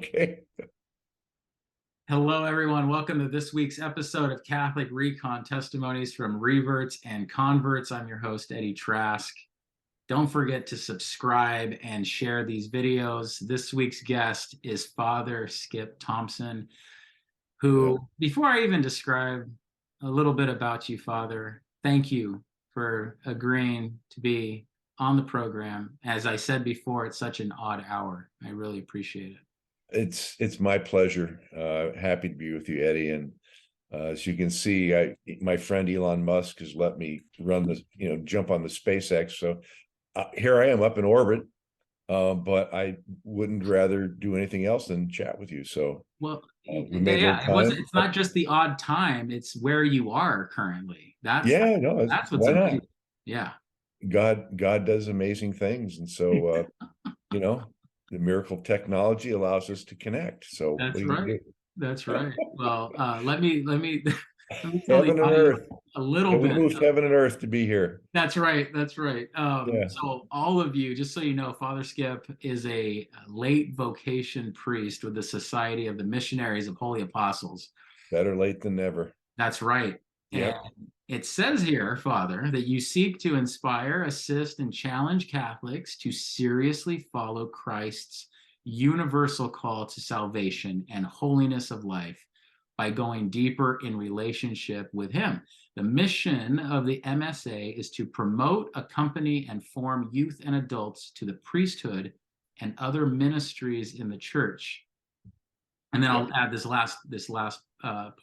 Okay. Hello, everyone. Welcome to this week's episode of Catholic Re.Con testimonies from reverts and converts. I'm your host, Eddie Trask. Don't forget to subscribe and share these videos. This week's guest is Father Skip Thompson, Yeah. who, before I even describe a little bit about you, Father, thank you for agreeing to be on the program. As I said before, it's such an odd hour. I really appreciate it. It's my pleasure. Happy to be with you, Eddie. And as you can see, my friend Elon Musk has let me run the, jump on the SpaceX. So here I am up in orbit, but I wouldn't rather do anything else than chat with you. So Well, we made a little yeah, it wasn't. time. It's not just the odd time; it's where you are currently. That's Yeah, no, that's what's why not? amazing. Yeah, God does amazing things, and so you know, the miracle of technology allows us to connect. So what that's are you gonna right. That's right. Well, let me let me tell the Heaven and audience earth. a little And we bit. moved heaven and earth to be here. That's right. That's right. Yeah, So all of you, just so you know, Father Skip is a late vocation priest with the Society of the Missionaries of Holy Apostles. better late than never. That's right. And Yep. it says here, Father, that you seek to inspire, assist, and challenge Catholics to seriously follow Christ's universal call to salvation and holiness of life by going deeper in relationship with Him. The mission of the MSA is to promote, accompany, and form youth and adults to the priesthood and other ministries in the church. And then Yep. I'll add this last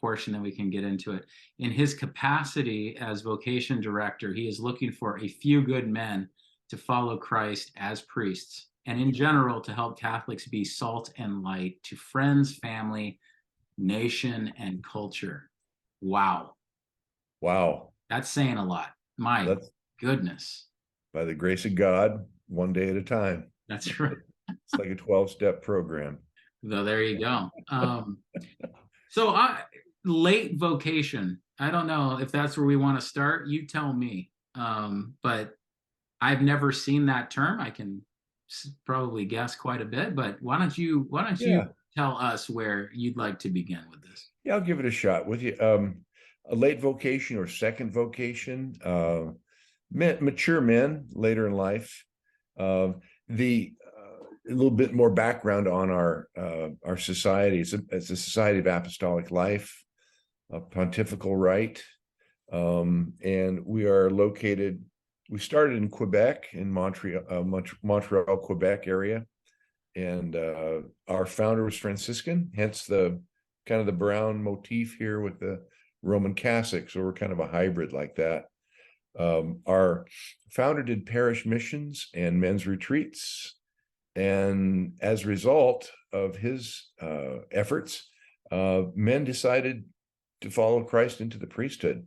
portion, then we can get into it. In his capacity as vocation director, he is looking for a few good men to follow Christ as priests, and in general to help Catholics be salt and light to friends, family, nation, and culture. Wow, Wow. that's saying a lot. My Let's, goodness, by the grace of God, one day at a time. that's right. It's like a 12-step program. Though there you go. So late vocation. I don't know if that's where we want to start. You tell me. But I've never seen that term. I can probably guess quite a bit, but why don't you Yeah. tell us where you'd like to begin with this? Yeah, I'll give it a shot with you. A late vocation or second vocation, mature men later in life. The A little bit more background on our society. It's a society of apostolic life, a pontifical rite, and we are located. We started in Quebec, in Montreal, Quebec area, and our founder was Franciscan, hence the kind of the brown motif here with the Roman cassock. So we're kind of a hybrid like that. Our founder did parish missions and men's retreats. And as a result of his efforts, men decided to follow Christ into the priesthood.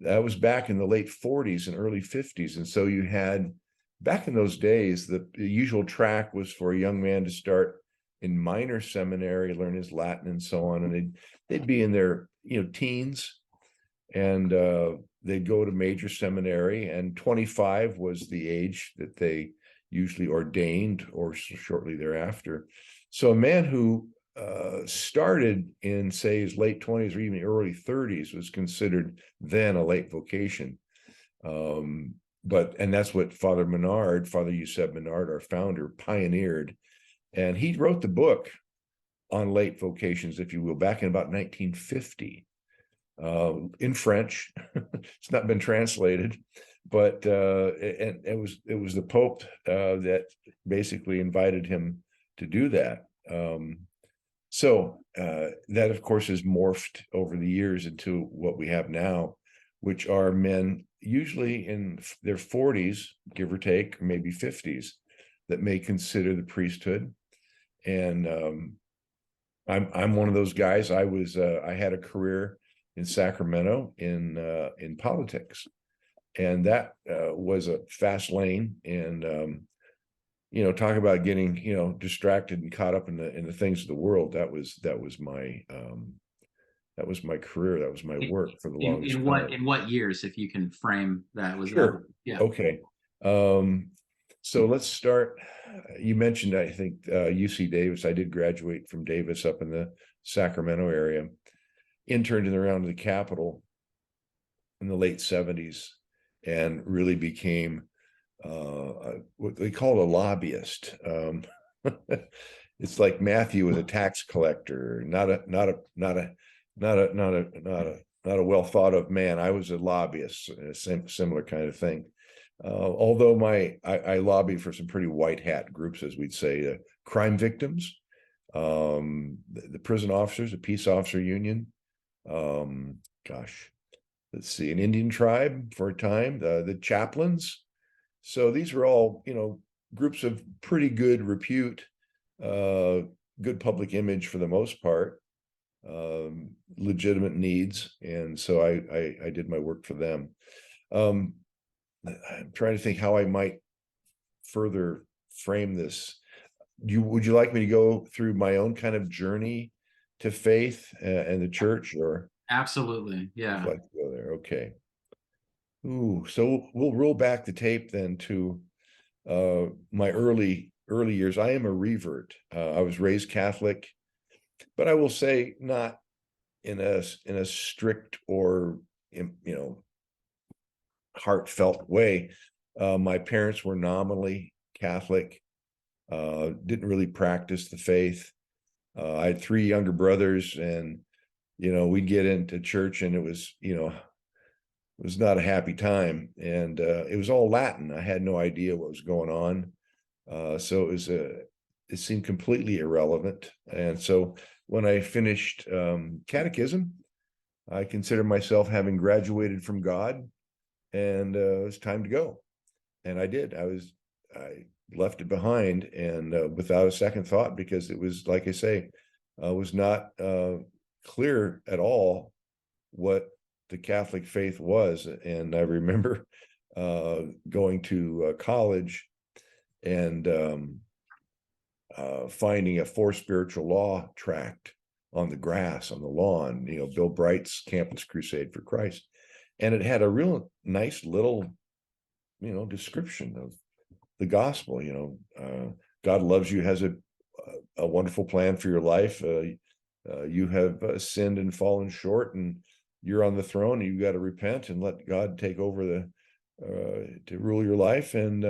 That was back in the late 40s and early 50s. And so you had, back in those days, the usual track was for a young man to start in minor seminary, learn his Latin and so on. And they'd be in their teens, and they'd go to major seminary, and 25 was the age that they usually ordained, or shortly thereafter. So a man who started in, say, his late 20s or even early 30s was considered then a late vocation. And that's what Father Euseb Menard, our founder, pioneered. And he wrote the book on late vocations, if you will, back in about 1950. In French. It's not been translated, but and it was the Pope that basically invited him to do that. So that, of course, has morphed over the years into what we have now, which are men usually in their 40s, give or take, maybe 50s, that may consider the priesthood. And I'm one of those guys. I had a career in Sacramento in politics, and that was a fast lane. And talk about getting distracted and caught up in the things of the world. That was my career. That was my work for the In, longest time. in what years, if you can frame that? Was that Sure. yeah? Okay. Um, So let's start. You mentioned, I think, UC Davis. I did graduate from Davis up in the Sacramento area. Interned in around the Capitol in the late 70s and really became what they call a lobbyist. It's like Matthew was a tax collector, not a well thought of man. I was a lobbyist, a similar kind of thing. Although I lobbied for some pretty white hat groups, as we'd say, crime victims, the prison officers, the peace officer union. Gosh, let's see, an Indian tribe for a time, the chaplains. So these were all, groups of pretty good repute, good public image for the most part, legitimate needs. And so I did my work for them. I'm trying to think how I might further frame this. Would you like me to go through my own kind of journey to faith and the church, or? Absolutely. Yeah. I'd like to go there. Okay. Ooh, so we'll roll back the tape then to my early years. I am a revert. I was raised Catholic, but I will say not in a strict or heartfelt way. My parents were nominally Catholic, didn't really practice the faith. I had three younger brothers, and we'd get into church, and it was not a happy time, and it was all Latin. I had no idea what was going on, so it seemed completely irrelevant. And so when I finished catechism, I considered myself having graduated from God, and it was time to go. And I did. I left it behind, and without a second thought, because it was, like I say, was not clear at all what the Catholic faith was. And I remember going to college and finding a For Spiritual Law tract on the grass on the lawn, Bill Bright's Campus Crusade for Christ. And it had a real nice little, description of the gospel. God loves you, has a wonderful plan for your life. You have sinned and fallen short, and you're on the throne, and you got to repent and let God take over to rule your life, and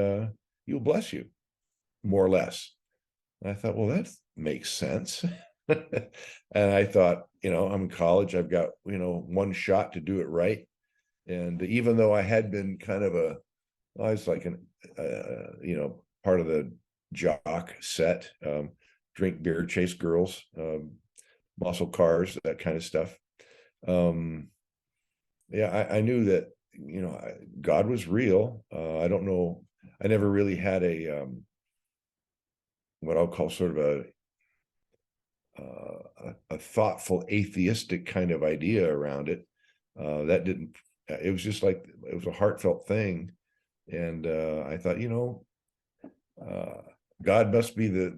he'll bless you, more or less. And I thought, well, that makes sense. And I thought, I'm in college, I've got, one shot to do it right. And even though I had been kind of I was like part of the jock set, drink beer, chase girls, muscle cars, that kind of stuff. Yeah, I knew that, God was real. I don't know. I never really had what I'll call sort of a thoughtful atheistic kind of idea around it. It was just like, it was a heartfelt thing. And I thought, God must be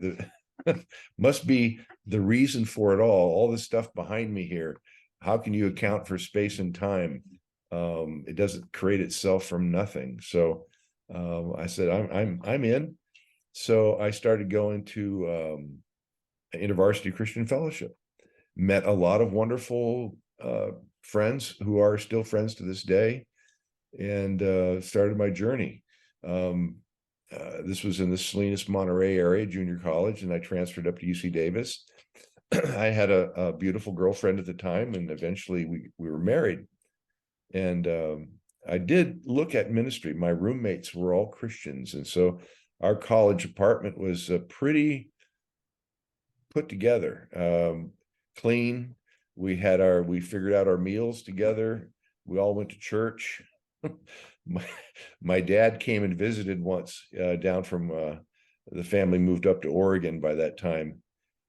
must be the reason for it all this stuff behind me here. How can you account for space and time? It doesn't create itself from nothing. So I said, I'm in. So I started going to InterVarsity Christian Fellowship, met a lot of wonderful friends who are still friends to this day, and started my journey. This was in the Salinas, Monterey area, junior college, and I transferred up to UC Davis. I had a beautiful girlfriend at the time, and eventually we were married. And I did look at ministry. My roommates were all Christians, and so our college apartment was pretty put together, clean. We figured out our meals together. We all went to church. My dad came and visited once, down from the family moved up to Oregon by that time,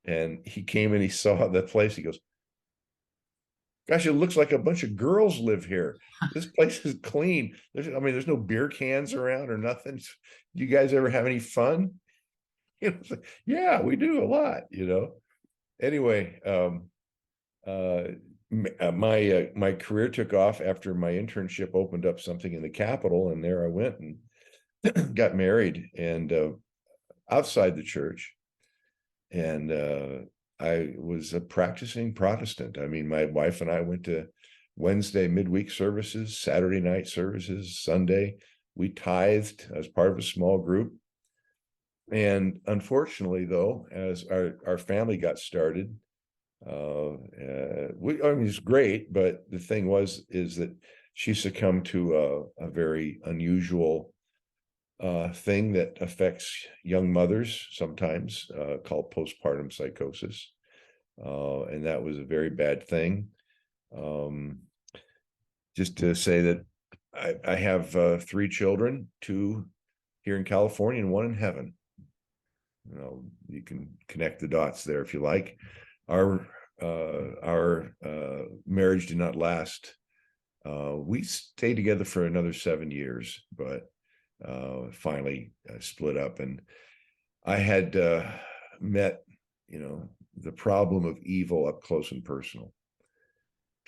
and he came and he saw the place. He goes, gosh, it looks like a bunch of girls live here. This place is clean. There's no beer cans around or nothing. Do you guys ever have any fun? Like, yeah, we do a lot, Anyway, my career took off after my internship opened up something in the Capitol, and there I went and got married and outside the church. And I was a practicing Protestant. I mean, my wife and I went to Wednesday midweek services, Saturday night services, Sunday. We tithed as part of a small group. And unfortunately, though, as our family got started, I mean, it's great, but the thing is that she succumbed to a very unusual thing that affects young mothers sometimes, called postpartum psychosis. And that was a very bad thing. Just to say that I have 3 children, 2 here in California and 1 in heaven. You can connect the dots there if you like. Our marriage did not last. We stayed together for another 7 years, but finally split up. And I had met, the problem of evil up close and personal.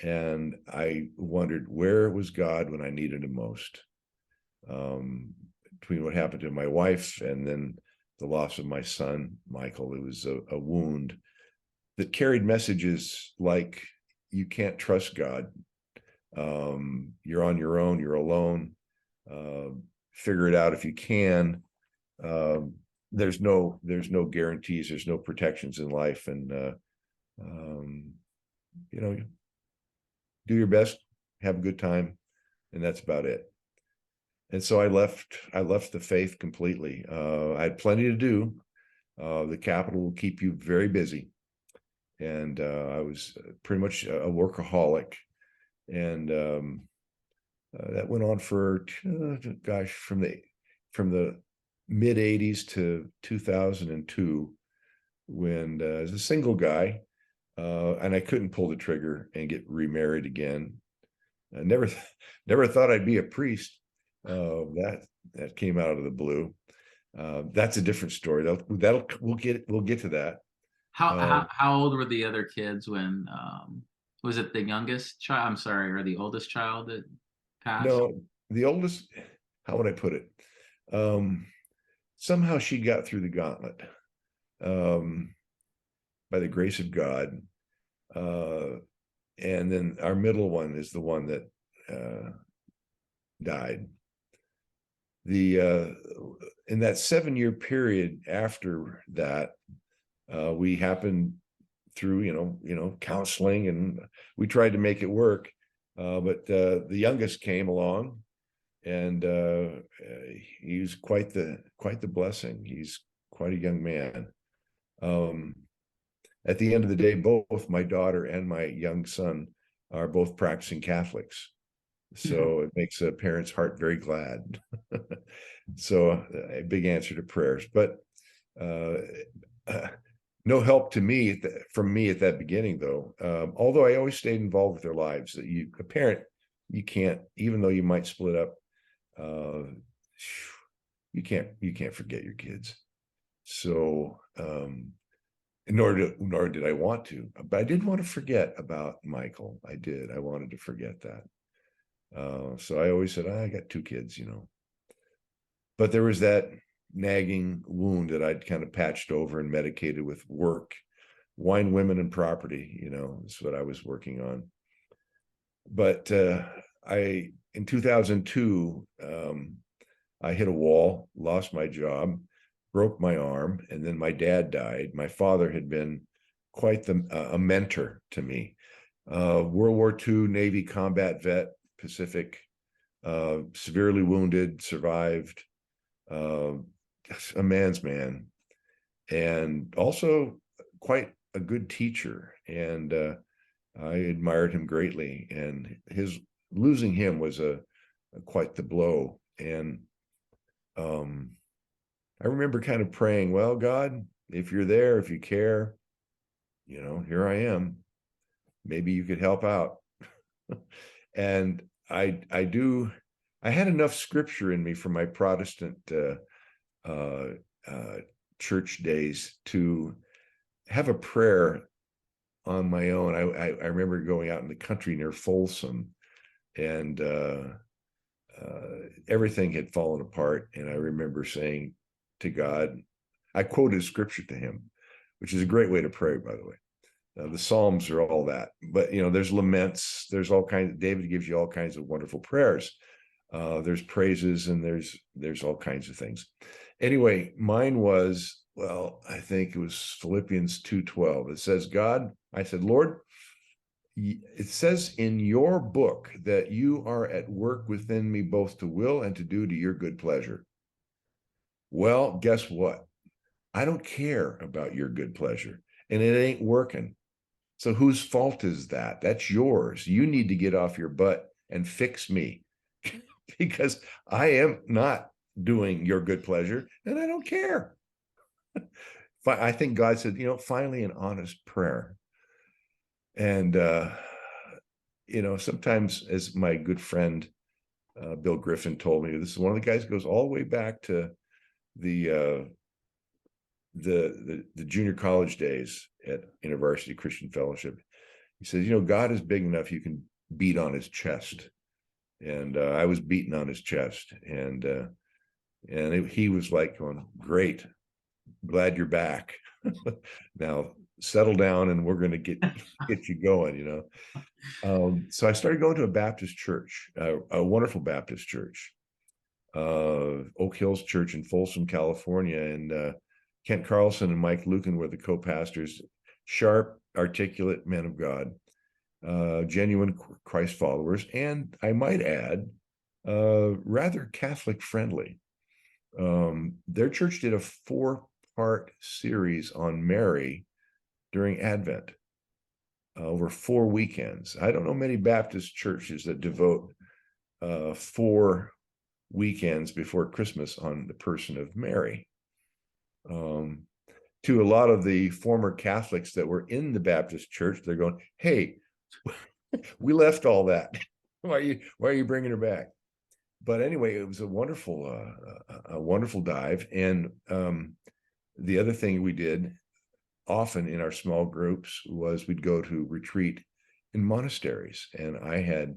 And I wondered, where was God when I needed him most? Between what happened to my wife and then the loss of my son, Michael, it was a wound that carried messages like, you can't trust God. You're on your own, you're alone. Figure it out if you can. There's no guarantees, there's no protections in life. And do your best, have a good time, and that's about it. And so I left the faith completely. I had plenty to do. The capital will keep you very busy. And I was pretty much a workaholic. And that went on for, from the mid 80s to 2002, when as a single guy, and I couldn't pull the trigger and get remarried again. I never thought I'd be a priest. That came out of the blue. That's a different story. We'll get to that. How old were the other kids when was it the youngest child? I'm sorry, or the oldest child that passed? No, the oldest. How would I put it? Somehow she got through the gauntlet, by the grace of God. And then our middle one is the one that died. In that 7-year period after that, we happened through counseling, and we tried to make it work, but the youngest came along, and he's quite the blessing. He's quite a young man. At the end of the day, both my daughter and my young son are both practicing Catholics. So it makes a parent's heart very glad. So a big answer to prayers, but no help from me at that beginning, though. Although I always stayed involved with their lives. That a parent, you can't, even though you might split up, you can't forget your kids. So nor did I want to, but I didn't want to forget about Michael. I wanted to forget that. So I always said, I got 2 kids, but there was that nagging wound that I'd kind of patched over and medicated with work. Wine, women, and property, is what I was working on. But in 2002, I hit a wall, lost my job, broke my arm, and then my dad died. My father had been quite a mentor to me. World War II Navy combat vet, Pacific, severely wounded, survived, a man's man, and also quite a good teacher. And I admired him greatly, and losing him was quite the blow. And I remember kind of praying, well, God, if you're there, if you care, here I am. Maybe you could help out. And I had enough scripture in me from my Protestant church days to have a prayer on my own. I remember going out in the country near Folsom, and everything had fallen apart. And I remember saying to God, I quoted scripture to him, which is a great way to pray, by the way. The Psalms are all that, but there's laments, there's all kinds. David gives you all kinds of wonderful prayers. There's praises, and there's all kinds of things. Anyway, mine was, well, I think it was Philippians 2:12. It says, God, I said, Lord, it says in your book that you are at work within me both to will and to do to your good pleasure. Well, guess what? I don't care about your good pleasure, and it ain't working. So whose fault is that? That's yours. You need to get off your butt and fix me because I am not doing your good pleasure, and I don't care. I think God said, finally an honest prayer. And, sometimes, as my good friend, Bill Griffin told me, this is one of the guys who goes all the way back to the junior college days at University Christian Fellowship. He says, God is big enough you can beat on his chest. And I was beating on his chest. And he was like going, great, glad you're back. Now settle down and we're going to get you going, So I started going to a Baptist church, a wonderful Baptist church, Oak Hills Church in Folsom, California. And Kent Carlson and Mike Lucan were the co-pastors, sharp, articulate men of God, genuine Christ followers, and I might add, rather Catholic friendly. Their church did a 4-part series on Mary during Advent, over 4 weekends. I don't know many Baptist churches that devote 4 weekends before Christmas on the person of Mary. To a lot of the former Catholics that were in the Baptist church, they're going, hey, we left all that. Why are you bringing her back? But anyway, it was a wonderful dive. And the other thing we did often in our small groups was we'd go to retreat in monasteries. And I had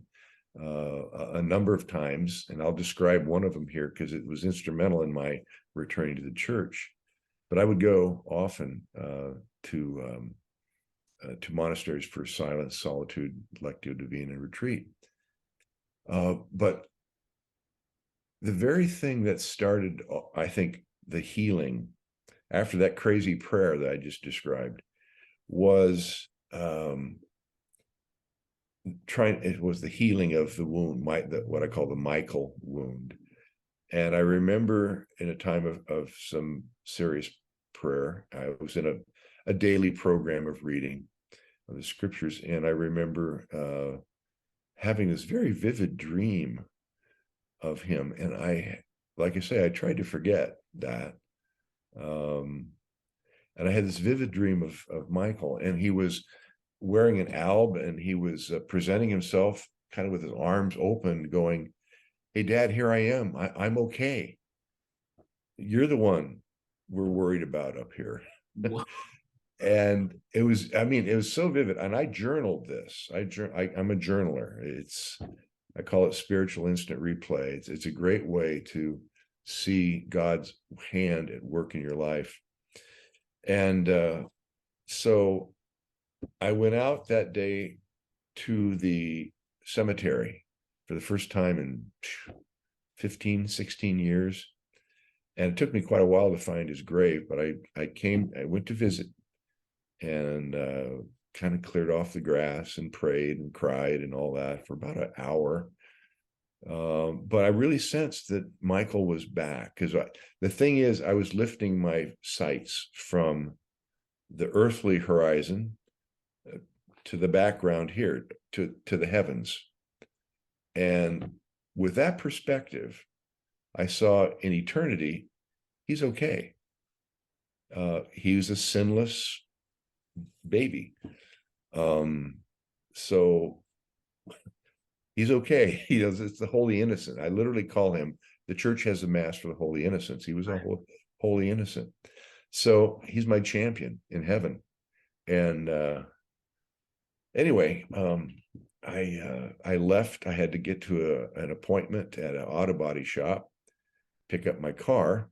a number of times, and I'll describe one of them here because it was instrumental in my returning to the church. But I would go often to monasteries for silence, solitude, lectio divina, and retreat. But the very thing that started, I think, the healing after that crazy prayer that I just described was it was the healing of the wound, what I call the Michael wound. And I remember in a time of some serious prayer, I was in a daily program of reading of the scriptures, and I remember having this very vivid dream of him. And like I say, I tried to forget that. And I had this vivid dream of Michael, and he was wearing an alb, and he was presenting himself kind of with his arms open, going, hey, Dad, here I am. I'm okay. You're the one we're worried about up here. And it was so vivid. And I journaled this. I'm a journaler. I call it spiritual instant replay. It's a great way to see God's hand at work in your life. And so I went out that day to the cemetery for the first time in 15, 16 years. And it took me quite a while to find his grave, but I went to visit and kind of cleared off the grass and prayed and cried and all that for about an hour. But I really sensed that Michael was back, because the thing is, I was lifting my sights from the earthly horizon to the background here, to the heavens. And with that perspective, I saw in eternity, he's okay. He was a sinless baby. So he's okay. It's the Holy Innocent. I literally call him, the church has a mass for the Holy Innocents. He was a Holy Innocent. So he's my champion in heaven. And anyway, I left. I had to get to an appointment at an auto body shop, pick up my car,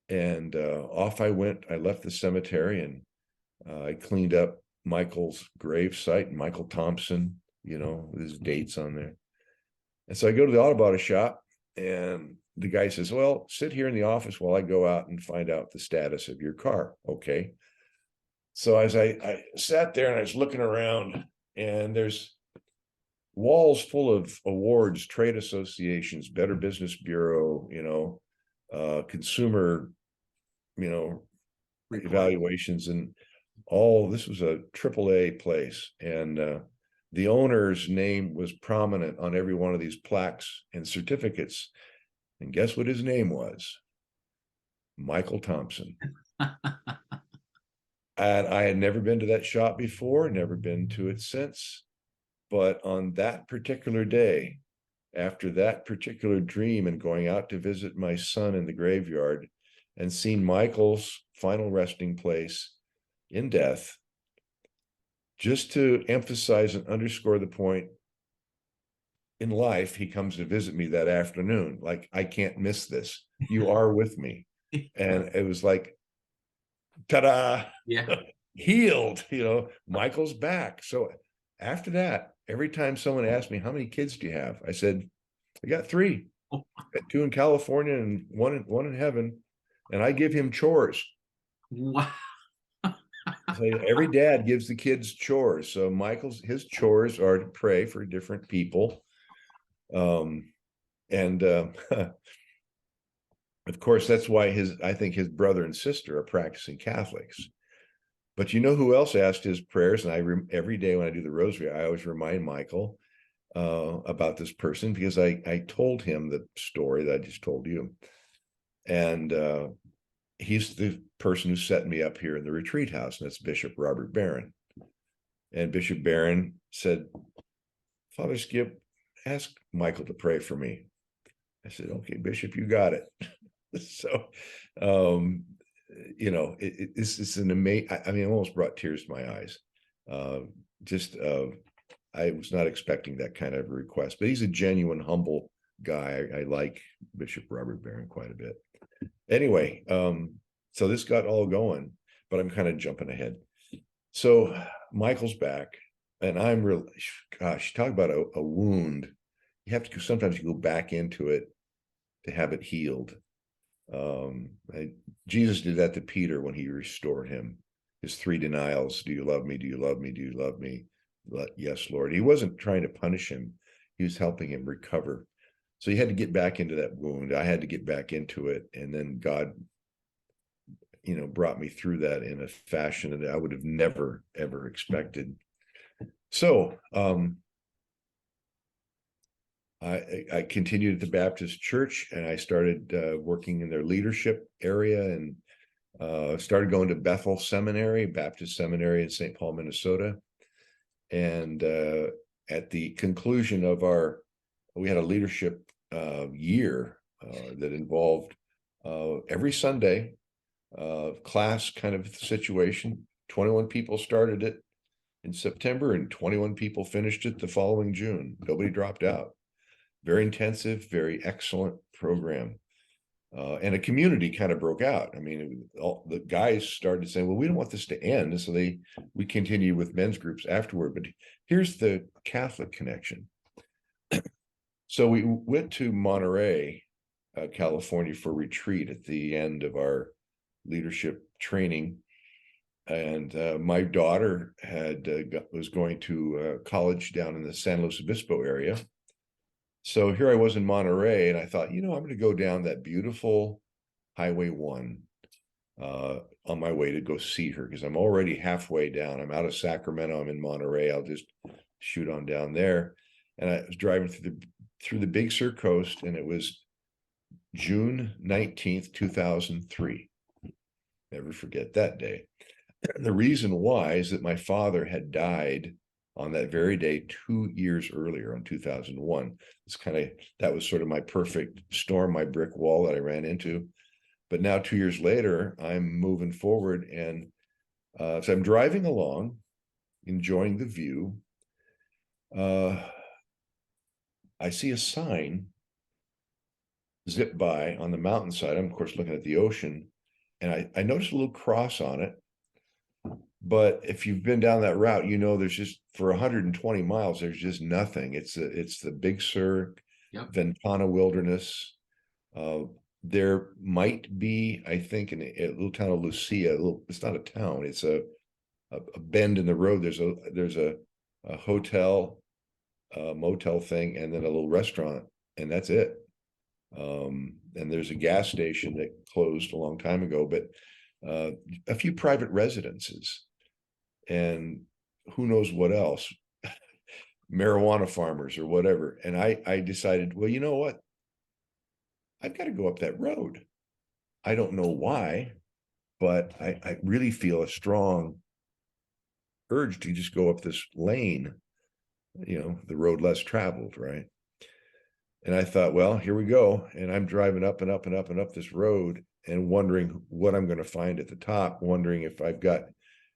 and off I went. I left the cemetery, and I cleaned up Michael's grave site, Michael Thompson, with his dates on there. And so I go to the auto body shop, and the guy says, well, sit here in the office while I go out and find out the status of your car. Okay. So as I sat there and I was looking around, and there's walls full of awards, trade associations, Better Business Bureau, consumer, evaluations, and all. This was a AAA place, and the owner's name was prominent on every one of these plaques and certificates. And guess what his name was? Michael Thompson. And I had never been to that shop before, never been to it since. But on that particular day, after that particular dream and going out to visit my son in the graveyard and seeing Michael's final resting place in death, just to emphasize and underscore the point, in life, he comes to visit me that afternoon. Like, I can't miss this. You are with me. And it was like, ta-da, Yeah. healed, Michael's back. So after that, every time someone asked me, how many kids do you have? I said, I got 3, got 2 in California and one in heaven. And I give him chores. Wow. So every dad gives the kids chores. So his chores are to pray for different people. Of course, that's why I think his brother and sister are practicing Catholics. But you know who else asked his prayers? And every day when I do the rosary, I always remind Michael about this person, because I told him the story that I just told you. And he's the person who set me up here in the retreat house, and that's Bishop Robert Barron. And Bishop Barron said, Father Skip, ask Michael to pray for me. I said, okay, Bishop, you got it. So, it's an amazing, I mean, it almost brought tears to my eyes. I was not expecting that kind of a request, but he's a genuine, humble guy. I like Bishop Robert Barron quite a bit. Anyway, so this got all going, but I'm kind of jumping ahead. So Michael's back, and I'm really, gosh, talk about a wound. You have to, sometimes you go back into it to have it healed. Jesus did that to Peter when he restored him. His 3 denials. Do you love me? Do you love me? Do you love me? Yes, Lord. He wasn't trying to punish him. He was helping him recover. So he had to get back into that wound. I had to get back into it. And then God, brought me through that in a fashion that I would have never, ever expected. So, I continued at the Baptist church, and I started working in their leadership area, and started going to Bethel Seminary, Baptist Seminary in St. Paul, Minnesota. And at the conclusion of we had a leadership year that involved every Sunday class kind of situation. 21 people started it in September, and 21 people finished it the following June. Nobody dropped out. Very intensive, very excellent program. And a community kind of broke out. I mean, all the guys started saying, well, we don't want this to end. So we continued with men's groups afterward. But here's the Catholic connection. So we went to Monterey, California for retreat at the end of our leadership training. And my daughter was going to college down in the San Luis Obispo area. So here I was in Monterey, and I thought, I'm going to go down that beautiful Highway 1 on my way to go see her, because I'm already halfway down. I'm out of Sacramento. I'm in Monterey. I'll just shoot on down there. And I was driving through the Big Sur coast, and it was June 19th, 2003. Never forget that day. And the reason why is that my father had died on that very day 2 years earlier, in 2001. That was sort of my perfect storm, my brick wall that I ran into. But now 2 years later, I'm moving forward, and so I'm driving along, enjoying the view. I see a sign zip by on the mountainside. I'm of course looking at the ocean, and I noticed a little cross on it. But if you've been down that route, you know there's just for 120 miles, there's just nothing. It's the Big Sur, Yep. Ventana Wilderness. There might be, I think, in a little town of Lucia. It's not a town. It's a bend in the road. There's a hotel, motel thing, and then a little restaurant, and that's it. And there's a gas station that closed a long time ago, but a few private residences, and who knows what else, marijuana farmers or whatever. And I decided, well, you know what? I've got to go up that road. I don't know why, but I really feel a strong urge to just go up this lane, the road less traveled, right? And I thought, well, here we go. And I'm driving up and up and up and up this road and wondering what I'm going to find at the top, wondering if I've got,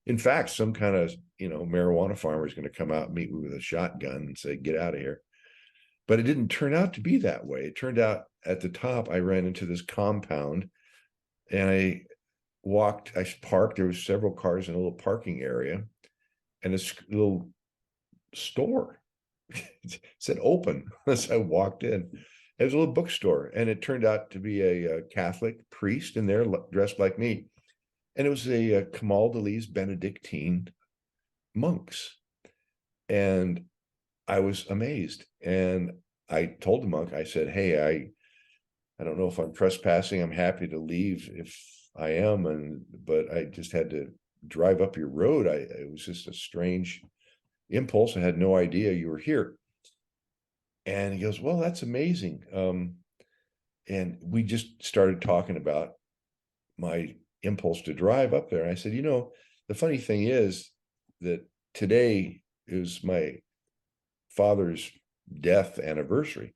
in fact, some kind of, marijuana farmer is going to come out and meet me with a shotgun and say, get out of here. But it didn't turn out to be that way. It turned out at the top, I ran into this compound, and I parked. There was several cars in a little parking area, and this little store said open as I walked in. It was a little bookstore, and it turned out to be a Catholic priest in there dressed like me. And it was a Camaldolese Benedictine monks. And I was amazed. And I told the monk, I said, hey, I don't know if I'm trespassing. I'm happy to leave if I am. But I just had to drive up your road. It was just a strange impulse. I had no idea you were here. And he goes, well, that's amazing. And we just started talking about my impulse to drive up there. And I said, the funny thing is that today is my father's death anniversary.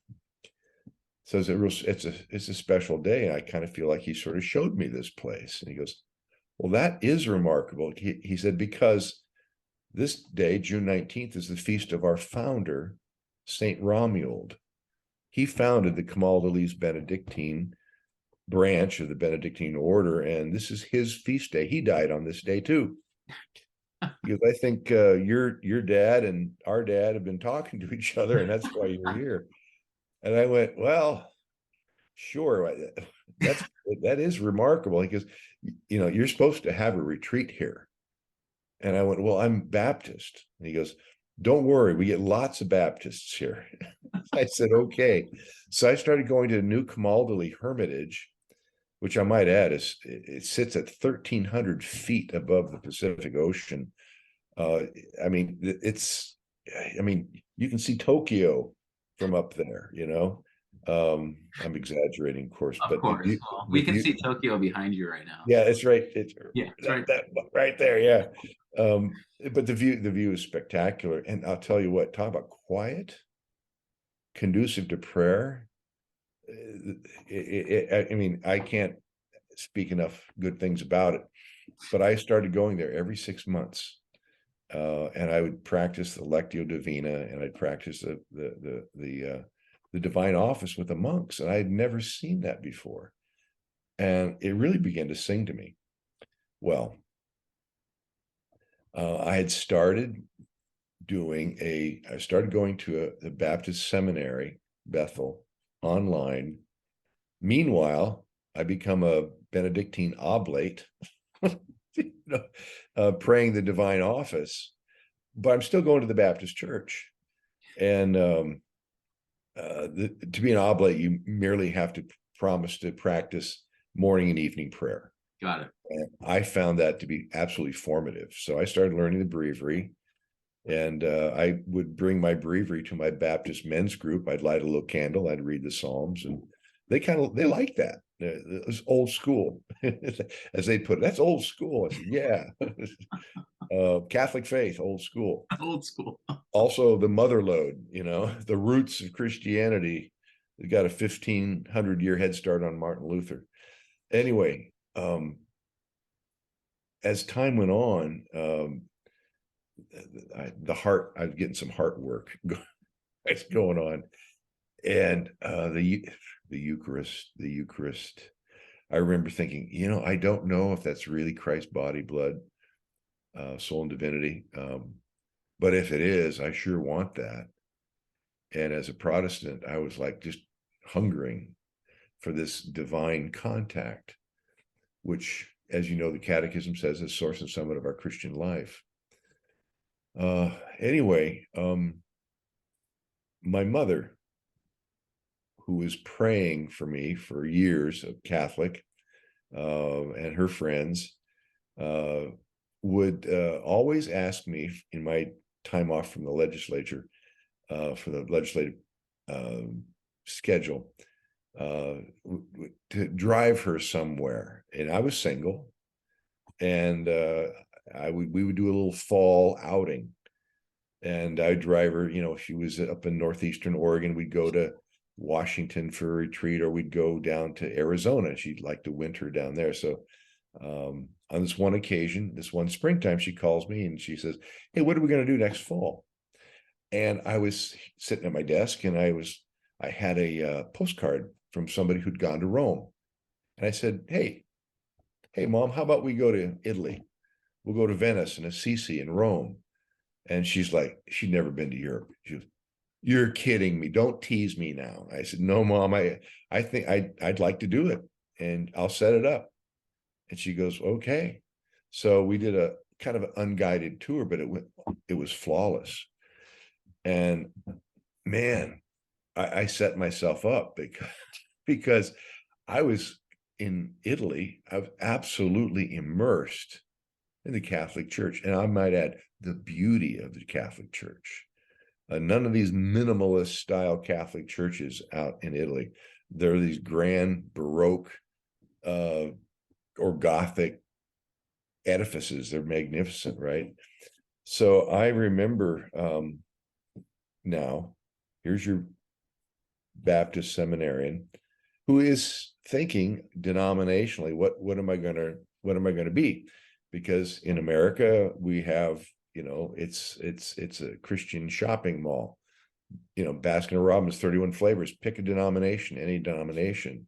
So it's a special day. And I kind of feel like he sort of showed me this place. And he goes, well, that is remarkable. He said, because this day, June 19th, is the feast of our founder, Saint Romuald. He founded the Camaldolese Benedictine branch of the Benedictine order, and this is his feast day. He died on this day too. Because I think your dad and our dad have been talking to each other, and that's why you're here. And I went, well, sure, that is remarkable, because you're supposed to have a retreat here. And I went, well, I'm Baptist. And he goes, don't worry, we get lots of Baptists here. I said, okay. So I started going to New Camaldoli Hermitage, which I might add it sits at 1,300 feet above the Pacific Ocean. I mean, you can see Tokyo from up there, I'm exaggerating, of course. Of course. Well, we can see Tokyo behind you right now. Yeah, it's right. It's right. That right there. Yeah. But the view is spectacular. And I'll tell you what, talk about quiet, conducive to prayer. I can't speak enough good things about it, but I started going there every 6 months. And I would practice the Lectio Divina, and I'd practice the divine office with the monks. And I had never seen that before. And it really began to sing to me. Well, I had started going to the Baptist Seminary, Bethel, online. Meanwhile, I become a Benedictine oblate, praying the divine office, but I'm still going to the Baptist church. And to be an oblate, you merely have to promise to practice morning and evening prayer. Got it. And I found that to be absolutely formative. So I started learning the breviary, and I would bring my breviary to my Baptist men's group. I'd light a little candle, I'd read the Psalms, and they liked that. It was old school, as they put it. That's old school. I said, yeah. Catholic faith, old school. Old school. Also, the mother lode, the roots of Christianity. They got a 1,500-year head start on Martin Luther. Anyway, as time went on, the heart, I'm getting some heart work going on. And the Eucharist, I remember thinking, I don't know if that's really Christ's body, blood, soul, and divinity. But if it is, I sure want that. And as a Protestant, I was like just hungering for this divine contact, which, as you know, the Catechism says is source and summit of our Christian life. Anyway, my mother, who was praying for me for years, a Catholic, and her friends, would always ask me in my time off from the legislature, for the legislative schedule, to drive her somewhere. And I was single, and we would do a little fall outing, and I'd drive her. She was up in northeastern Oregon. We'd go to Washington for a retreat, or we'd go down to Arizona. She'd like to winter down there. So on this one occasion, this one springtime, she calls me and she says, "Hey, what are we going to do next fall?" And I was sitting at my desk, and I had a postcard from somebody who'd gone to Rome. And I said, hey, Mom, how about we go to Italy? We'll go to Venice and Assisi and Rome. And she's like, she'd never been to Europe. She was, "You're kidding me. Don't tease me now." I said, "No, Mom, I think I'd like to do it, and I'll set it up." And she goes, "Okay." So we did a kind of an unguided tour, but it was flawless. And man, I set myself up because I was in Italy. I was absolutely immersed in the Catholic Church. And I might add, the beauty of the Catholic Church. None of these minimalist style Catholic churches out in Italy. There are these grand Baroque or Gothic edifices. They're magnificent, right? So I remember, now here's your Baptist seminarian who is thinking denominationally, what am I going to be? Because in America we have, it's a Christian shopping mall. Baskin Robbins, 31 flavors, pick a denomination, any denomination.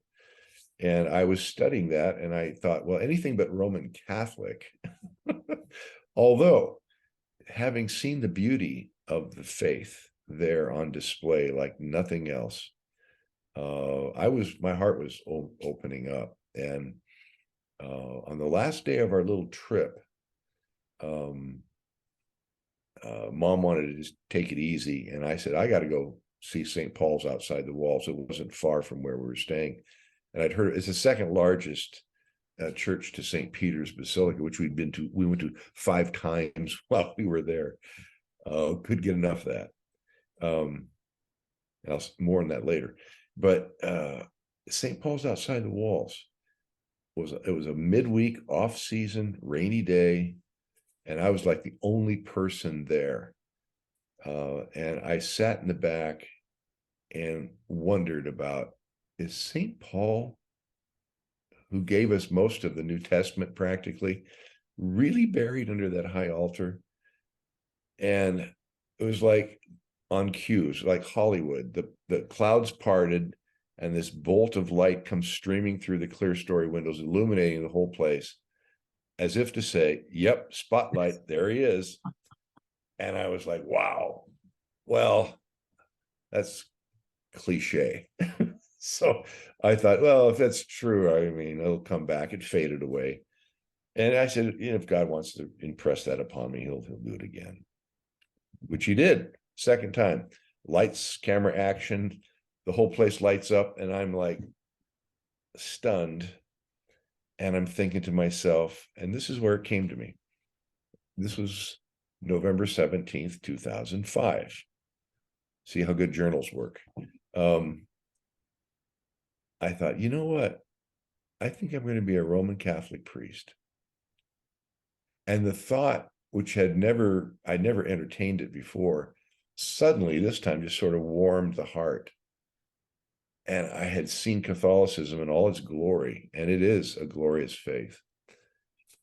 And I was studying that, and I thought, well, anything but Roman Catholic. Although, having seen the beauty of the faith there on display like nothing else, my heart was opening up. And on the last day of our little trip, Mom wanted to just take it easy, and I said, I got to go see St. Paul's outside the walls. It wasn't far from where we were staying, and I'd heard it's the second largest church to St. Peter's Basilica, which we went to 5 times while we were there. Could get enough of that. More on that later. But St. Paul's outside the walls it was a midweek, off-season, rainy day, and I was like the only person there. And I sat in the back and wondered about, is St. Paul, who gave us most of the New Testament practically, really buried under that high altar? And it was like on cue, like Hollywood. The clouds parted, and this bolt of light comes streaming through the clerestory windows, illuminating the whole place, as if to say, yep, spotlight, there he is. And I was like, wow, well, that's cliche. So I thought, well, if that's true, I mean, it'll come back. It faded away. And I said, if God wants to impress that upon me, he'll do it again, which he did. Second time, lights, camera, action, the whole place lights up, and I'm like stunned. And I'm thinking to myself, and this is where it came to me. This was November 17th, 2005. See how good journals work. I thought, you know what? I think I'm going to be a Roman Catholic priest. And the thought, which I'd never entertained it before, suddenly this time just sort of warmed the heart. And I had seen Catholicism in all its glory, and it is a glorious faith.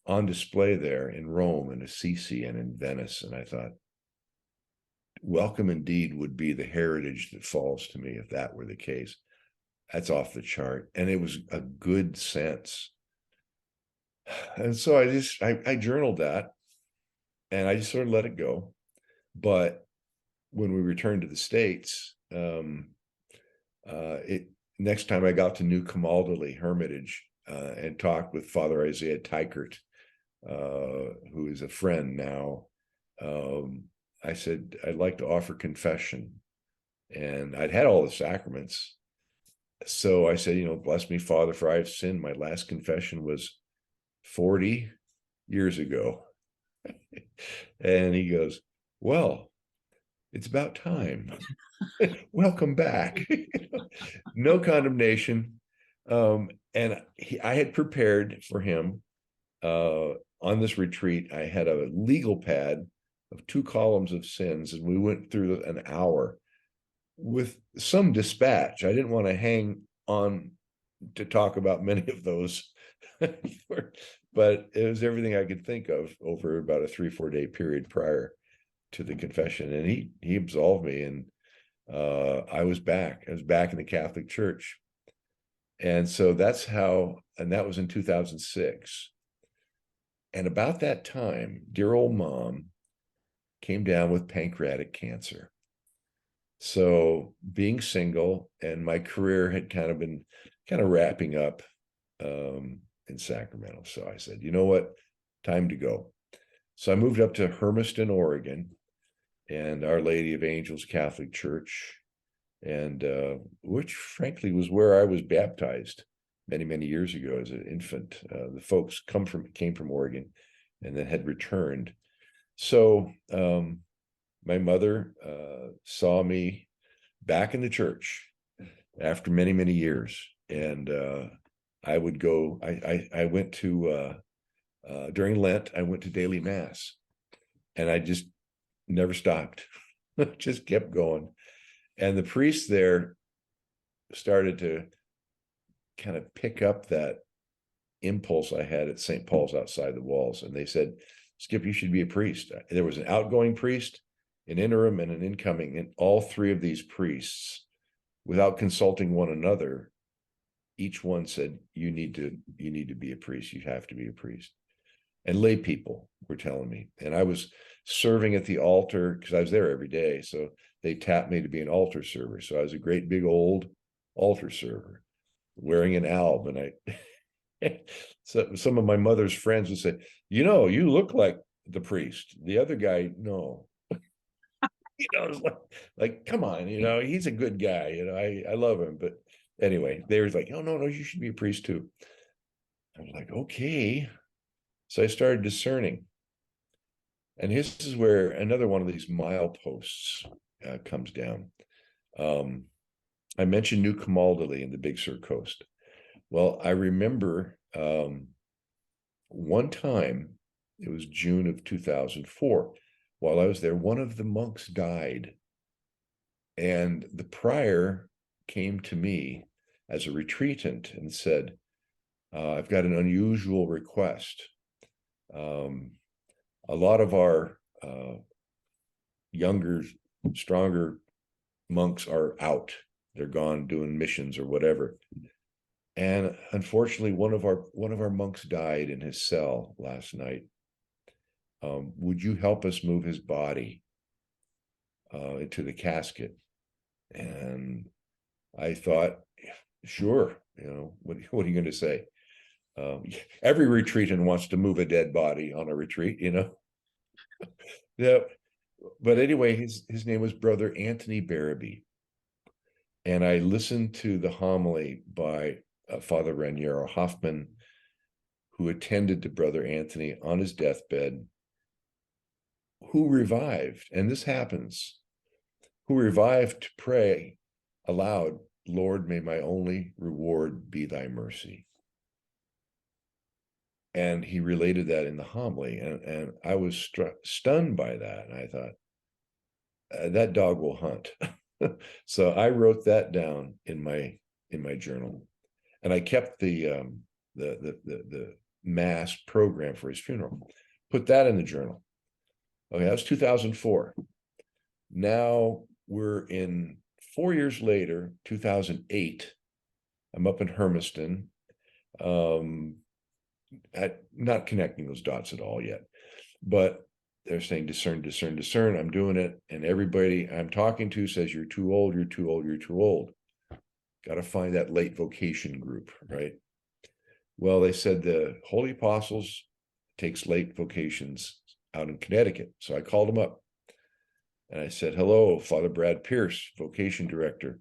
on display there in Rome and Assisi and in Venice. And I thought, welcome indeed would be the heritage that falls to me if that were the case. That's off the chart. And it was a good sense. And so I journaled that, and I just sort of let it go. But when we returned to the States, next time I got to New Camaldoli Hermitage and talked with Father Isaiah Teichert, who is a friend now, I said, I'd like to offer confession. And I'd had all the sacraments. So I said, bless me, Father, for I have sinned. My last confession was 40 years ago. And he goes, well, it's about time. Welcome back. No condemnation. And I had prepared for him on this retreat. I had a legal pad of 2 columns of sins, and we went through an hour with some dispatch. I didn't want to hang on to talk about many of those, but it was everything I could think of over about a 3-4 day period prior to the confession. And he absolved me, and I was back in the Catholic Church. And so that's how, and that was in 2006. And about that time, dear old mom came down with pancreatic cancer. So being single, and my career had been wrapping up in Sacramento. So I said, you know what, time to go. So I moved up to Hermiston, Oregon, and Our Lady of Angels Catholic Church, and which frankly was where I was baptized many, many years ago as an infant. The folks came from Oregon and then had returned. So my mother saw me back in the church after many, many years. And I would go, I went to, during Lent, I went to daily mass, and I just never stopped, just kept going. And the priests there started to kind of pick up that impulse I had at St. Paul's outside the walls. And they said, Skip, you should be a priest. There was an outgoing priest, an interim, and an incoming. And all 3 of these priests, without consulting one another, each one said, you need to be a priest. You have to be a priest. And lay people were telling me. And I was serving at the altar because I was there every day. So they tapped me to be an altar server. So I was a great big old altar server wearing an alb. And so some of my mother's friends would say, you look like the priest. The other guy, no. It's like, come on, he's a good guy. I love him. But anyway, they were like, oh, no, you should be a priest too. I was like, okay. So I started discerning. And this is where another one of these mileposts comes down. I mentioned New Camaldoli and the Big Sur Coast. Well, I remember one time, it was June of 2004, while I was there, one of the monks died. And the prior came to me as a retreatant and said, I've got an unusual request. A lot of our younger, stronger monks are out. They're gone doing missions or whatever. And unfortunately, one of our monks died in his cell last night. Would you help us move his body into the casket? And I thought, sure. What are you going to say? Every retreatant wants to move a dead body on a retreat, Yeah. But anyway, his name was Brother Anthony Barabee. And I listened to the homily by Father Raniero Hoffman, who attended to Brother Anthony on his deathbed, who revived, and this happens, who revived to pray aloud, Lord, may my only reward be thy mercy. And he related that in the homily, and I was stunned by that. And I thought, that dog will hunt. So I wrote that down in my journal, and I kept the mass program for his funeral. Put that in the journal. Okay, that was 2004. Now we're in 4 years later, 2008. I'm up in Hermiston. Not connecting those dots at all yet, but they're saying discern, discern, discern. I'm doing it, and everybody I'm talking to says you're too old, you're too old, you're too old. Got to find that late vocation group, right? Well, they said the Holy Apostles takes late vocations out in Connecticut. So I called him up and I said, hello, Father Brad Pierce, vocation director.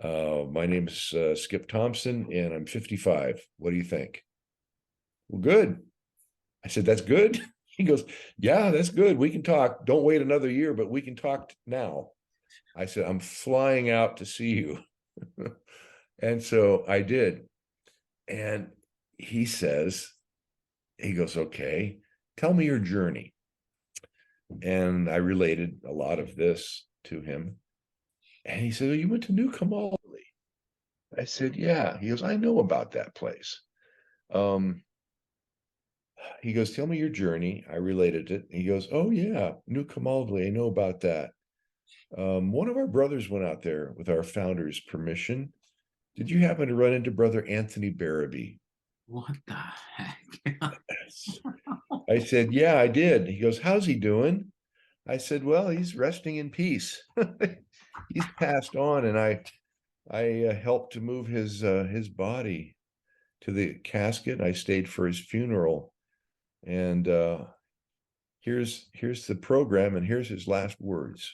My name is Skip Thompson, and I'm 55. What do you think? Well, good. I said, that's good. He goes, yeah, that's good. We can talk. Don't wait another year, but we can talk now. I said, I'm flying out to see you. And so I did. And he goes, okay, tell me your journey. And I related a lot of this to him. And he said, oh, you went to New Camaldoli. I said, yeah. He goes, I know about that place. He goes, tell me your journey. I related it. He goes, oh, yeah, New Camaldoli. I know about that. One of our brothers went out there with our founder's permission. Did you happen to run into Brother Anthony Barabee? What the heck? I said, yeah, I did. He goes, how's he doing? I said, well, he's resting in peace. He's passed on, and I helped to move his body to the casket. I stayed for his funeral, and here's the program, and here's his last words.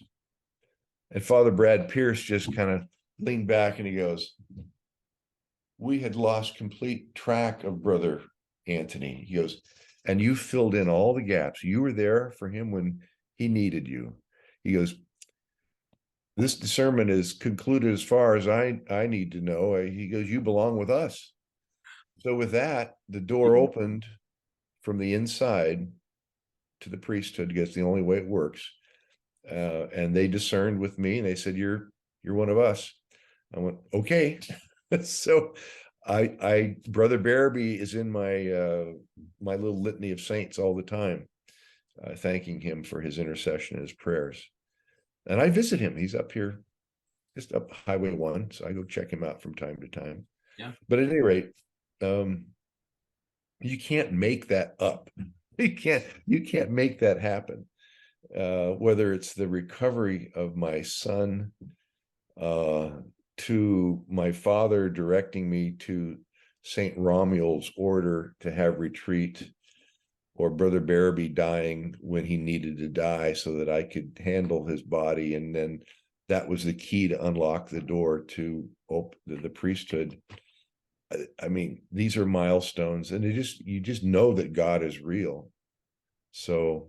And Father Brad Pierce just kind of leaned back and he goes, we had lost complete track of Brother Anthony. He goes, and you filled in all the gaps. You were there for him when he needed you. He goes, this discernment is concluded as far as I need to know. He goes, you belong with us. So with that, the door opened from the inside to the priesthood, because the only way it works. And they discerned with me, and they said, you're one of us. I went, okay. So I Brother Barabee is in my my little litany of saints all the time, thanking him for his intercession and his prayers. And I visit him. He's up here, just up Highway 1. So I go check him out from time to time. Yeah. But at any rate, you can't make that up. You can't make that happen. Whether it's the recovery of my son, to my father directing me to St. Romuald's order to have retreat, or Brother Barabee dying when he needed to die so that I could handle his body. And then that was the key to unlock the door to open the priesthood. I mean, these are milestones, and you just know that God is real. So.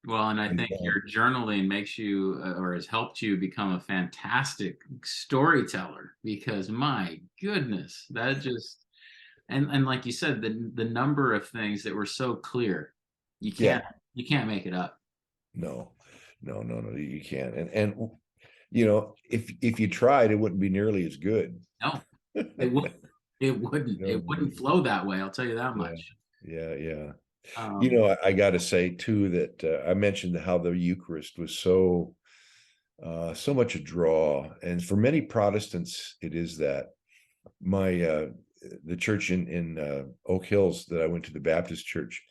Well, and I think your journaling makes you, or has helped you become a fantastic storyteller, because my goodness, that just, and like you said, the number of things that were so clear, you can't make it up. No, you can't. And you know, if you tried, it wouldn't be nearly as good. No, it wouldn't. It wouldn't flow that way. I'll tell you that much. Yeah. You know, I got to say too that I mentioned how the Eucharist was so much a draw, and for many Protestants, it is that. The church in Oak Hills that I went to, the Baptist church,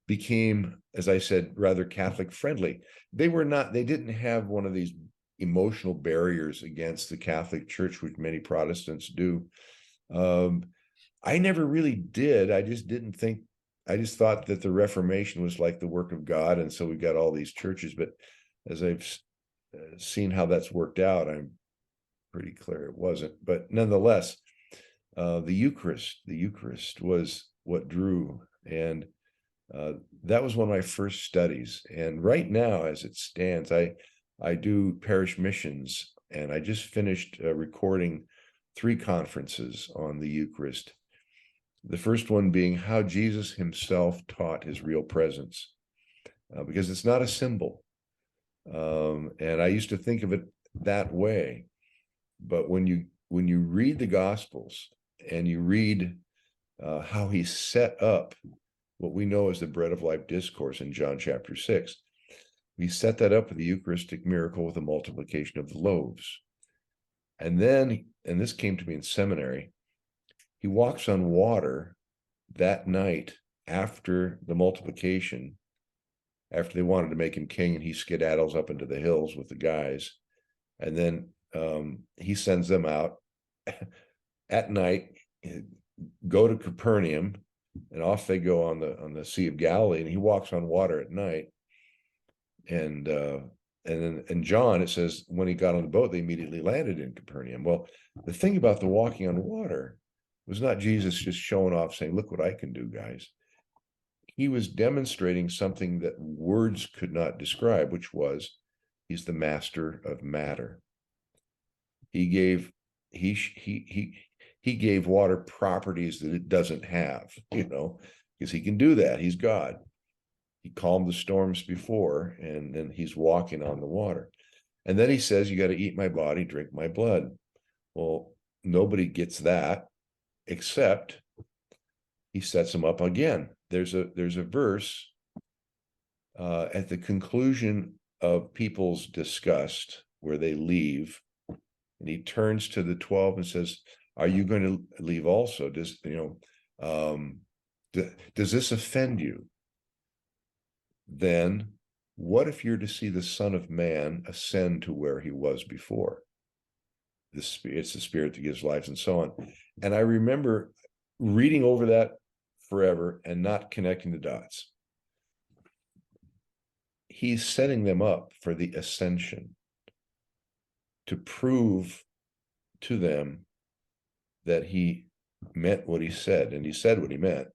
became, as I said, rather Catholic friendly. They didn't have one of these emotional barriers against the Catholic Church, which many Protestants do. I never really did. I just thought that the Reformation was like the work of God, and so we got all these churches. But as I've seen how that's worked out, I'm pretty clear it wasn't. But nonetheless, the Eucharist was what drew, and that was one of my first studies. And right now, as it stands, I do parish missions, and I just finished recording 3 conferences on the Eucharist. The first one being how Jesus himself taught his real presence, because it's not a symbol. And I used to think of it that way. But when you read the Gospels and you read how he set up what we know as the bread of life discourse in John chapter 6. We set that up with the Eucharistic miracle with the multiplication of the loaves. And then, and this came to me in seminary, he walks on water that night after the multiplication, after they wanted to make him king, and he skedaddles up into the hills with the guys. And then he sends them out at night, go to Capernaum, and off they go on the Sea of Galilee, and he walks on water at night. And then in John, it says when he got on the boat, they immediately landed in Capernaum. Well, the thing about the walking on water was not Jesus just showing off saying, look what I can do, guys. He was demonstrating something that words could not describe, which was he's the master of matter. He gave water properties that it doesn't have, because he can do that. He's God. He calmed the storms before, and then he's walking on the water. And then he says, you got to eat my body, drink my blood. Well, nobody gets that, except he sets them up again. There's a verse at the conclusion of people's disgust where they leave, and he turns to the 12 and says, are you going to leave also? Does this offend you? Then what if you're to see the Son of Man ascend to where he was before? It's the Spirit that gives life, and so on. And I remember reading over that forever and not connecting the dots. He's setting them up for the ascension to prove to them that he meant what he said, and he said what he meant,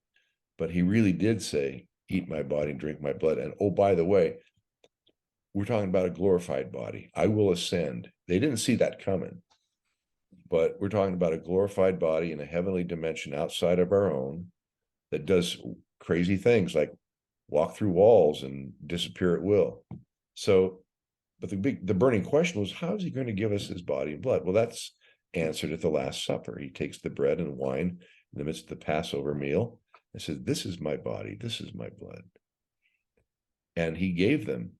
but he really did say, eat my body and drink my blood. And oh, by the way, we're talking about a glorified body. I will ascend. They didn't see that coming, but we're talking about a glorified body in a heavenly dimension outside of our own that does crazy things like walk through walls and disappear at will. So, but the burning question was, how is he going to give us his body and blood? Well, that's answered at the Last Supper. He takes the bread and wine in the midst of the Passover meal and says, this is my body, this is my blood. And he gave them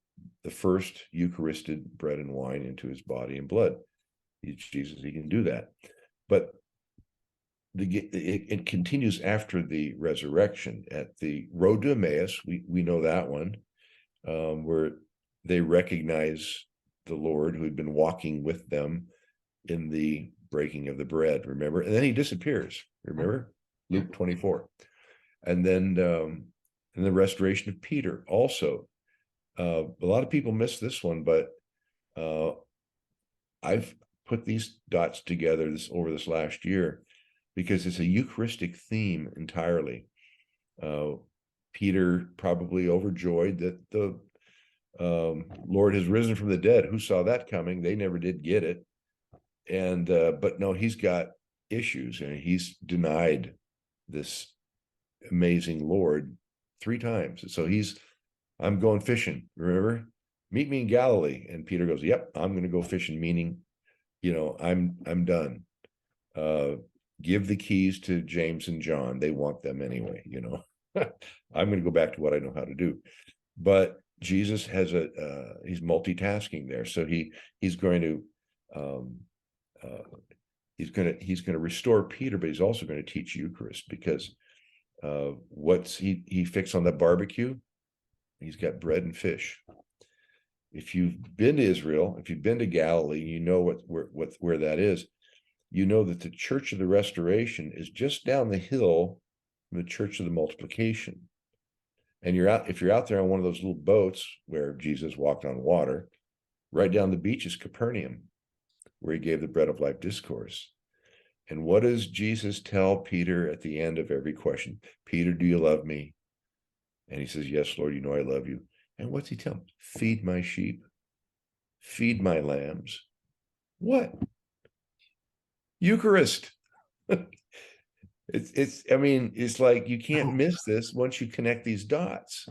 the first Eucharisted bread and wine into his body and blood. He's Jesus, he can do that. But it continues after the resurrection at the road to Emmaus. We know that one, where they recognize the Lord who had been walking with them in the breaking of the bread, remember? And then he disappears, remember? Luke 24. And then in the restoration of Peter also. A lot of people miss this one, but I've put these dots together over this last year because it's a Eucharistic theme entirely. Peter probably overjoyed that the Lord has risen from the dead. Who saw that coming? They never did get it. And but no, he's got issues, and he's denied this amazing Lord 3 times. And so I'm going fishing, remember? Meet me in Galilee. And Peter goes, yep, I'm going to go fishing, meaning, I'm done. Give the keys to James and John. They want them anyway, I'm going to go back to what I know how to do. But Jesus has he's multitasking there. So he's going to restore Peter, but he's also going to teach Eucharist, because what's he fixed on the barbecue? He's got bread and fish. If you've been to Israel, if you've been to Galilee, you know where that is. You know that the Church of the Restoration is just down the hill from the Church of the Multiplication. And if you're out there on one of those little boats where Jesus walked on water, right down the beach is Capernaum, where he gave the bread of life discourse. And what does Jesus tell Peter at the end of every question? Peter, do you love me? And he says, yes, Lord, you know I love you. And what's he tell him? Feed my sheep, feed my lambs. What? Eucharist. It's like you can't miss this once you connect these dots.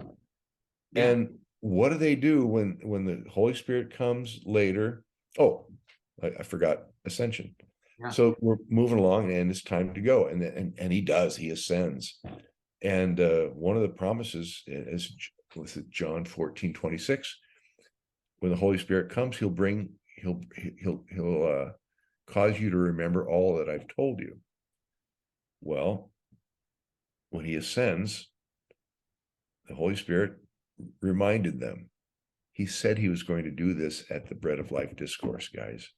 Yeah. And what do they do when the Holy Spirit comes later? Oh, I forgot ascension. Yeah. So we're moving along, and it's time to go. And he does. He ascends. And one of the promises is, was it John 14:26? When the Holy Spirit comes, he'll cause you to remember all that I've told you. Well, when he ascends, the Holy Spirit reminded them. He said he was going to do this at the Bread of Life discourse, guys.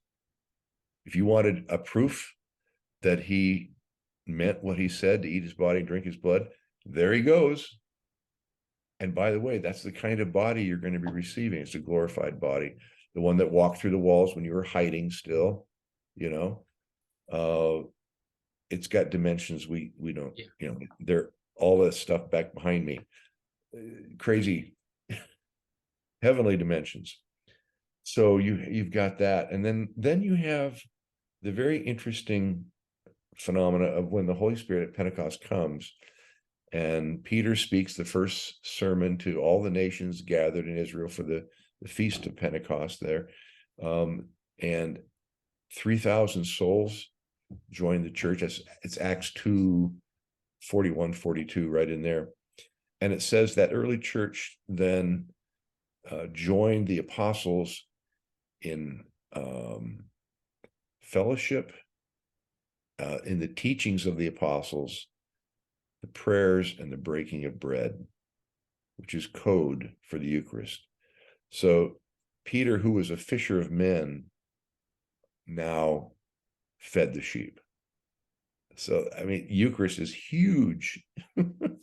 If you wanted a proof that he meant what he said, to eat his body and drink his blood, there he goes. And by the way, that's the kind of body you're going to be receiving. It's a glorified body, the one that walked through the walls when you were hiding still, you know. It's got dimensions we don't, you know, they're all this stuff back behind me, crazy heavenly dimensions. So you've got that, and then you have the very interesting phenomena of when the Holy Spirit at Pentecost comes, and Peter speaks the first sermon to all the nations gathered in Israel for the feast of Pentecost there, and 3,000 souls join the church. It's Acts 2:41-42, right in there. And it says that early church then joined the apostles in fellowship, in the teachings of the apostles, the prayers, and the breaking of bread, which is code for the Eucharist. So Peter, who was a fisher of men, now fed the sheep. So, I mean, Eucharist is huge.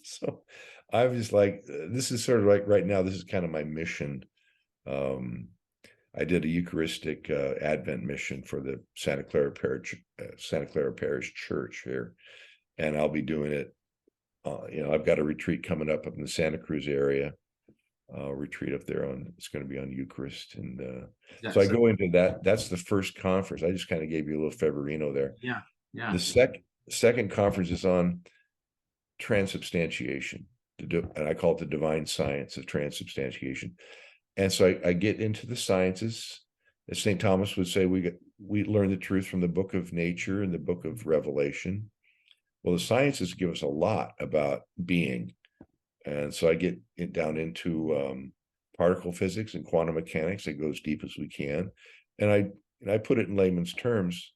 So I was just like, this is sort of like right now, this is kind of my mission. I did a Eucharistic Advent mission for the Santa Clara Parish Church here, and I'll be doing it. You know, I've got a retreat coming up in the Santa Cruz area. Retreat up there it's going to be on Eucharist, and so I go into that. That's the first conference. I just kind of gave you a little Feverino there. Yeah. The second conference is on transubstantiation, and I call it the divine science of transubstantiation. And so I get into the sciences. As St. Thomas would say, we learn the truth from the book of nature and the book of Revelation. Well, the sciences give us a lot about being. And so I get down into particle physics and quantum mechanics. I go as deep as we can. And I put it in layman's terms.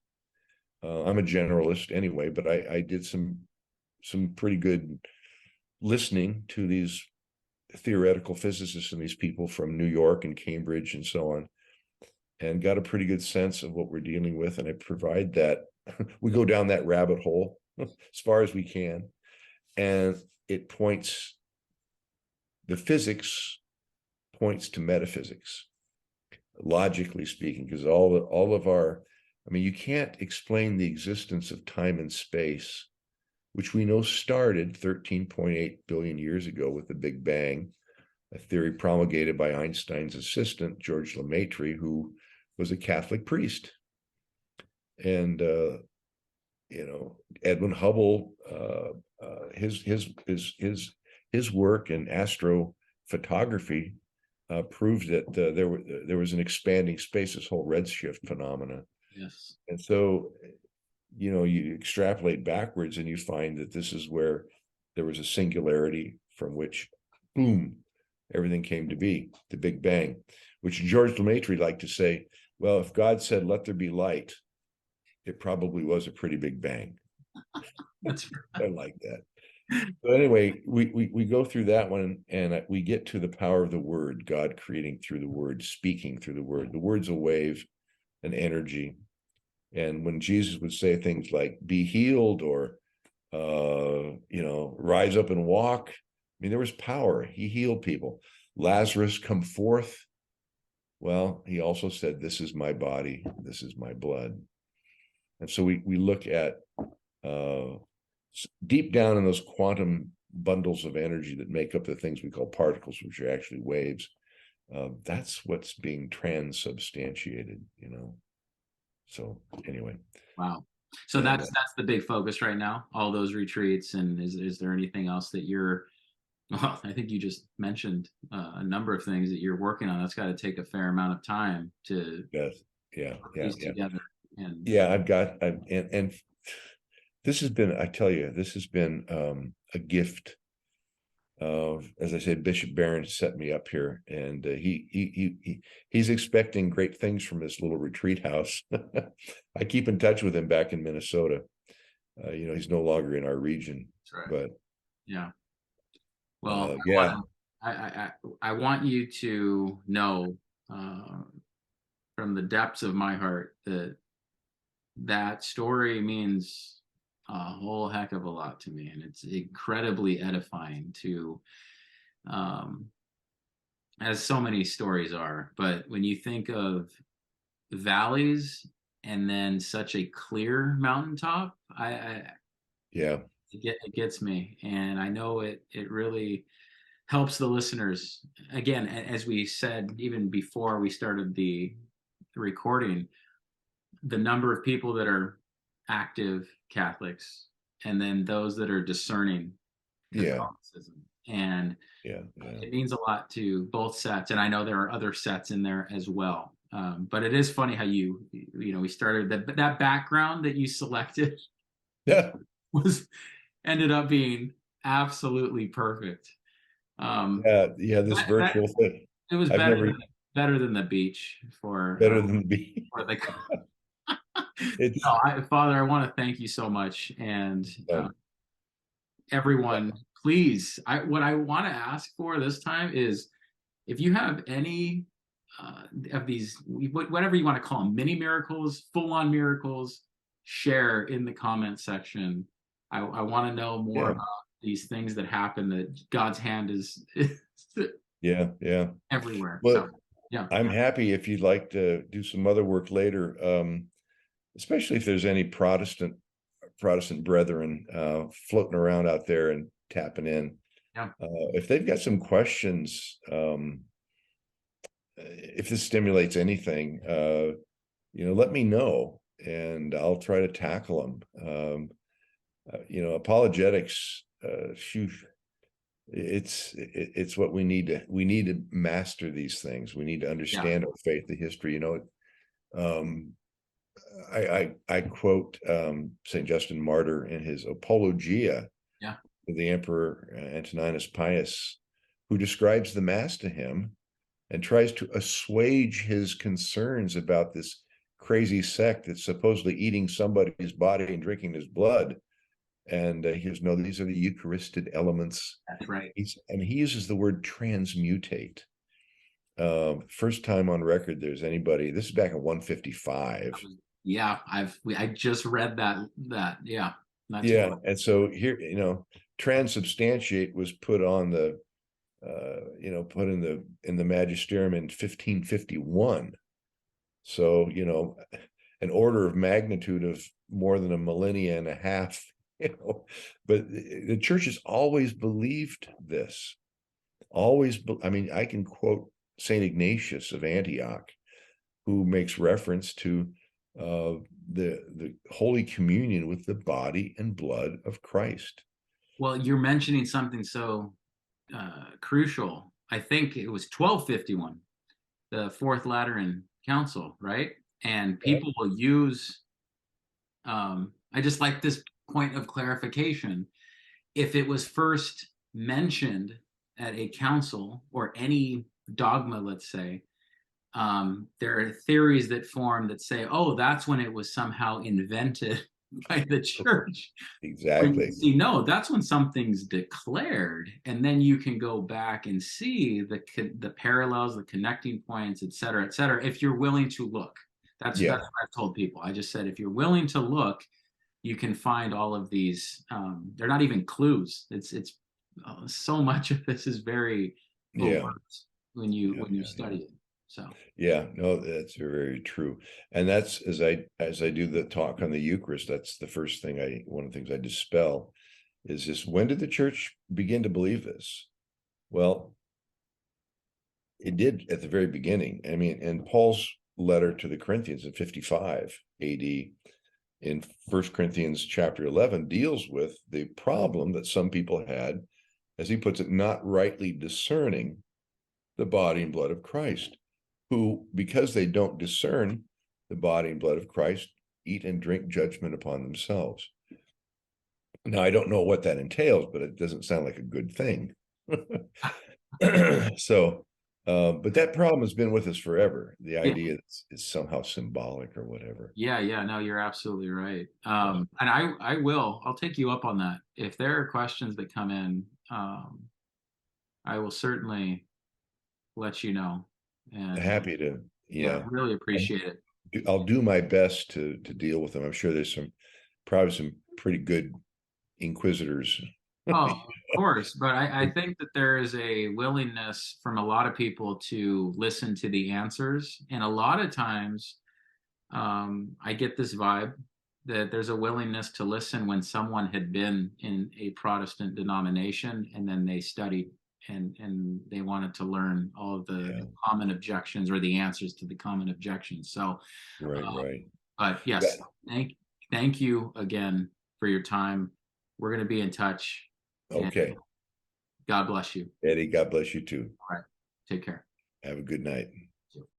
I'm a generalist anyway, but I did some pretty good listening to these theoretical physicists and these people from New York and Cambridge and so on, and got a pretty good sense of what we're dealing with. And I provide that. We go down that rabbit hole as far as we can, and it points, the physics points to metaphysics, logically speaking, because all of our, I mean, you can't explain the existence of time and space, which we know started 13.8 billion years ago with the Big Bang, a theory promulgated by Einstein's assistant, George Lemaitre, who was a Catholic priest. And, you know, Edwin Hubble, his work in astrophotography proved that there was an expanding space, this whole redshift phenomena. Yes. And so, you know, you extrapolate backwards and you find that this is where there was a singularity from which, boom, everything came to be, the Big Bang, which George Lemaitre liked to say, well, if God said, let there be light, it probably was a pretty big bang. That's I like that. So anyway, we go through that one, and we get to the power of the word, God creating through the word, speaking through the word. The word's a wave, an energy. And when Jesus would say things like, be healed, or, you know, rise up and walk, I mean, there was power. He healed people. Lazarus, come forth. Well, he also said, this is my body, this is my blood. And so we look at deep down in those quantum bundles of energy that make up the things we call particles, which are actually waves. That's what's being transubstantiated, you know. So anyway. Wow. So that's the big focus right now, all those retreats. And is there anything else that you're, well, I think you just mentioned a number of things that you're working on. That's got to take a fair amount of time to Yes. Yeah. put these together. And Yeah, and this has been, I tell you, this has been a gift. As I said, Bishop Barron set me up here, and he's expecting great things from this little retreat house. I keep in touch with him back in Minnesota. He's no longer in our region, that's right. but Yeah. Well, yeah, I want you to know from the depths of my heart that that story means a whole heck of a lot to me, and it's incredibly edifying to, as so many stories are. But when you think of valleys and then such a clear mountaintop, yeah, it gets me, and I know it really helps the listeners. Again, as we said even before we started the recording, the number of people that are active Catholics and then those that are discerning yeah, Catholicism. And yeah. it means a lot to both sets. And I know there are other sets in there as well. But it is funny how we started that background that you selected Yeah, was ended up being absolutely perfect. yeah. This virtual thing, It was I've never better than the beach better than me. for the It's no, Father, I want to thank you so much, and everyone, please. What I want to ask for this time is if you have any of these, whatever you want to call them, mini miracles, full-on miracles, share in the comment section. I want to know more about these things that happen. That God's hand is yeah. everywhere. Well, So yeah, I'm happy if you'd like to do some other work later, especially if there's any Protestant brethren floating around out there and tapping in. yeah. If they've got some questions, if this stimulates anything, let me know and I'll try to tackle them. Apologetics, it's what we need to master these things. We need to understand our faith, the history. I quote St. Justin Martyr in his Apologia to the Emperor Antoninus Pius, who describes the Mass to him and tries to assuage his concerns about this crazy sect that's supposedly eating somebody's body and drinking his blood. And he goes, no, these are the Eucharistic elements. That's right. And he uses the word transmutate. First time on record there's anybody, this is back in 155. Yeah, I just read that. Yeah. And so here, transubstantiate was put on the put in the magisterium in 1551. So, an order of magnitude of more than a millennia and a half, but the church has always believed this. I can quote St. Ignatius of Antioch, who makes reference to the Holy Communion with the body and blood of Christ. Well, you're mentioning something so crucial. I think it was 1251, the Fourth Lateran Council, right? And people will use, I just like this point of clarification. If it was first mentioned at a council or any dogma, let's say, there are theories that form that say, oh, that's when it was somehow invented by the church. Exactly. See, no, that's when something's declared, and then you can go back and see the parallels, the connecting points, et cetera, if you're willing to look. That's what I've told people. I just said, if you're willing to look, you can find all of these. They're not even clues. It's so much of this is very overt when you study it. So no, that's very true. And that's as I do the talk on the Eucharist, that's the first thing one of the things I dispel is this: when did the church begin to believe this? Well, it did at the very beginning. I mean, in Paul's letter to the Corinthians in 55 AD, in 1 Corinthians chapter 11, deals with the problem that some people had, as he puts it, not rightly discerning the body and blood of Christ, who, because they don't discern the body and blood of Christ, eat and drink judgment upon themselves. Now, I don't know what that entails, but it doesn't sound like a good thing. So, but that problem has been with us forever. The Yeah. idea is somehow symbolic or whatever. Yeah, no, you're absolutely right. And I'll take you up on that. If there are questions that come in, I will certainly let you know. And Happy to, yeah, yeah. really appreciate it. I'll do my best to deal with them. I'm sure there's probably some pretty good inquisitors. Oh, of course, but I think that there is a willingness from a lot of people to listen to the answers, and a lot of times, I get this vibe that there's a willingness to listen when someone had been in a Protestant denomination and then they studied and they wanted to learn all of the Yeah. common objections or the answers to the common objections. So, Right. but yes, thank you again for your time. We're going to be in touch. And Okay. God bless you. Eddie, God bless you too. All right. Take care. Have a good night.